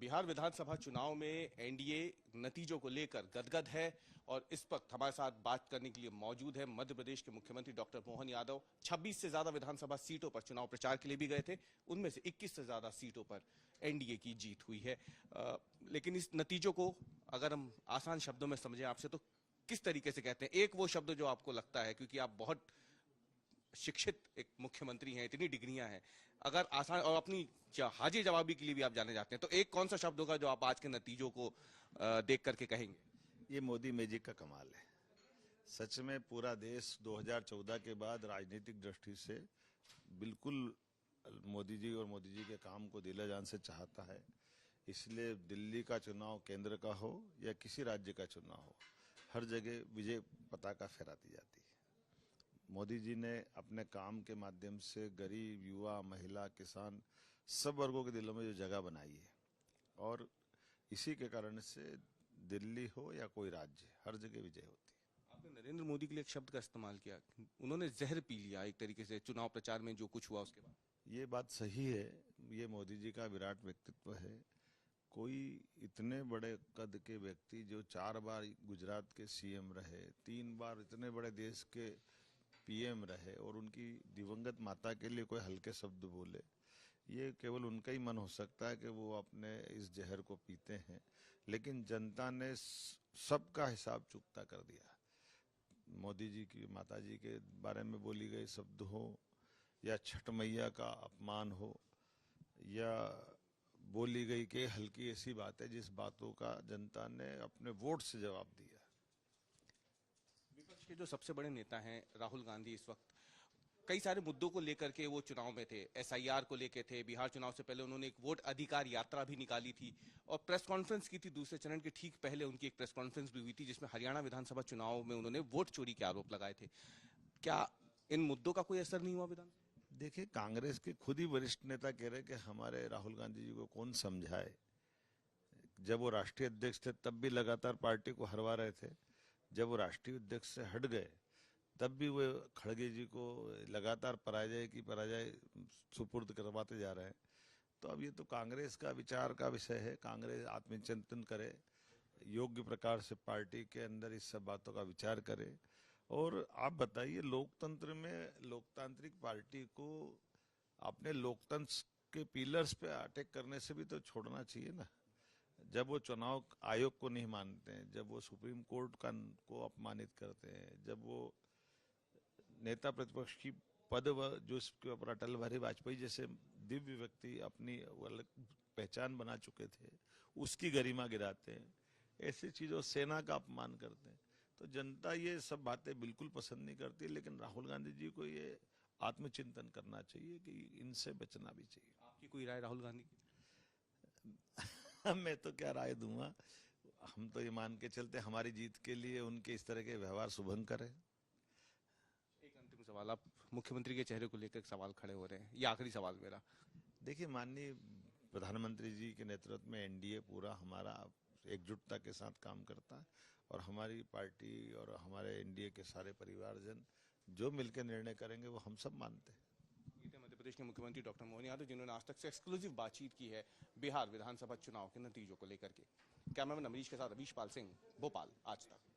बिहार विधानसभा चुनाव में एनडीए नतीजों को लेकर गदगद है और इस वक्त हमारे साथ बात करने के लिए मौजूद है मध्य प्रदेश के मुख्यमंत्री डॉक्टर मोहन यादव। 26 से ज्यादा विधानसभा सीटों पर चुनाव प्रचार के लिए भी गए थे, उनमें से 21 से ज्यादा सीटों पर एनडीए की जीत हुई है। लेकिन इस नतीजों को अगर हम आसान शब्दों में समझें आपसे, तो किस तरीके से कहते हैं? एक वो शब्द जो आपको लगता है, क्योंकि आप बहुत शिक्षित एक मुख्यमंत्री हैं, इतनी डिग्रियां हैं, अगर आसान और अपनी हाजिर जवाबी के लिए भी आप जाने जाते हैं, तो एक कौन सा शब्द होगा जो आप आज के नतीजों को देख करके कहेंगे? ये मोदी मैजिक का कमाल है। सच में पूरा देश 2014 के बाद राजनीतिक दृष्टि से बिल्कुल मोदी जी और मोदी जी के काम को दिले जान से चाहता है। इसलिए दिल्ली का चुनाव केंद्र का हो या किसी राज्य का चुनाव हो, हर जगह विजय पताका फहराती जाती है। मोदी जी ने अपने काम के माध्यम से गरीब, युवा, महिला, किसान सब वर्गों के दिलों में जो जगह बनाई है, और इसी के कारण से दिल्ली हो या कोई राज्य, हर जगह विजय होती है। आपने नरेंद्र मोदी के लिए एक शब्द का इस्तेमाल किया, उन्होंने जहर पी लिया एक तरीके से चुनाव प्रचार में जो कुछ हुआ उसके बाद। ये बात सही है। ये मोदी जी का विराट व्यक्तित्व है। कोई इतने बड़े कद के व्यक्ति जो 4 बार गुजरात के सीएम रहे, 3 बार इतने बड़े देश के पीएम रहे, और उनकी दिवंगत माता के लिए कोई हल्के शब्द बोले, ये केवल उनका ही मन हो सकता है कि वो अपने इस जहर को पीते हैं। लेकिन जनता ने सबका हिसाब चुकता कर दिया। मोदी जी की माता जी के बारे में बोली गई शब्द हो, या छठ मैया का अपमान हो, या बोली गई कि हल्की ऐसी बात है जिस बातों का जनता ने अपने वोट से जवाब दिया। विपक्ष के जो सबसे बड़े नेता हैं राहुल गांधी, इस वक्त कई सारे मुद्दों को लेकर के वो चुनाव में थे। एसआईआर को लेकर थे, बिहार चुनाव से पहले उन्होंने एक वोट अधिकार यात्रा भी निकाली थी और प्रेस कॉन्फ्रेंस की थी। दूसरे चरण के ठीक पहले उनकी एक प्रेस कॉन्फ्रेंस भी हुई थी जिसमें हरियाणा विधानसभा चुनाव में उन्होंने वोट चोरी के आरोप लगाए थे। क्या इन मुद्दों का कोई असर नहीं हुआ विधान? देखिए, कांग्रेस के खुद ही वरिष्ठ नेता कह रहे कि हमारे राहुल गांधी जी को कौन समझाए। जब वो राष्ट्रीय अध्यक्ष थे तब भी लगातार पार्टी को हरवा रहे थे। जब वो राष्ट्रीय अध्यक्ष से हट गए तब भी वो खड़गे जी को लगातार पराजय सुपुर्द करवाते जा रहे हैं। तो अब ये तो कांग्रेस का विचार का विषय है। कांग्रेस आत्मचिंतन करे, योग्य प्रकार से पार्टी के अंदर इस सब बातों का विचार करे। और आप बताइए, लोकतंत्र में लोकतांत्रिक पार्टी को अपने लोकतंत्र के पिलर्स पे अटैक करने से भी तो छोड़ना चाहिए ना। जब वो चुनाव आयोग को नहीं मानते हैं, जब वो सुप्रीम कोर्ट को अपमानित करते हैं, जब वो नेता प्रतिपक्ष की पद जो इसके ऊपर अटल बिहारी वाजपेयी जैसे दिव्य व्यक्ति अपनी अलग पहचान बना चुके थे, उसकी गरिमा गिराते हैं, ऐसी चीजों सेना का अपमान करते हैं, तो जनता ये सब बातें बिल्कुल पसंद नहीं करती। लेकिन राहुल गांधी जी को ये आत्मचिंतन करना चाहिए कि इनसे बचना भी चाहिए। आपकी कोई राय राहुल गांधी की? मैं तो क्या राय दूंगा। हम तो ये मान के चलते हमारी जीत के लिए उनके इस तरह के व्यवहार शुभंकर है। एक अंतिम सवाल, आप मुख्यमंत्री के चेहरे को लेकर एक सवाल खड़े हो रहे हैं, ये आखिरी सवाल मेरा। देखिए, माननीय प्रधानमंत्री जी के नेतृत्व में एनडीए पूरा हमारा एकजुटता के साथ काम करता है, और हमारी पार्टी और हमारे एनडीए के सारे परिवारजन जो मिलकर निर्णय करेंगे वो हम सब मानते हैं। ये थे मध्य प्रदेश के मुख्यमंत्री डॉक्टर मोहन यादव, जिन्होंने आज तक से एक्सक्लूसिव बातचीत की है बिहार विधानसभा चुनाव के नतीजों को लेकर के। कैमरामैन अमरीश के साथ अवीश पाल सिंह, भोपाल, आज तक।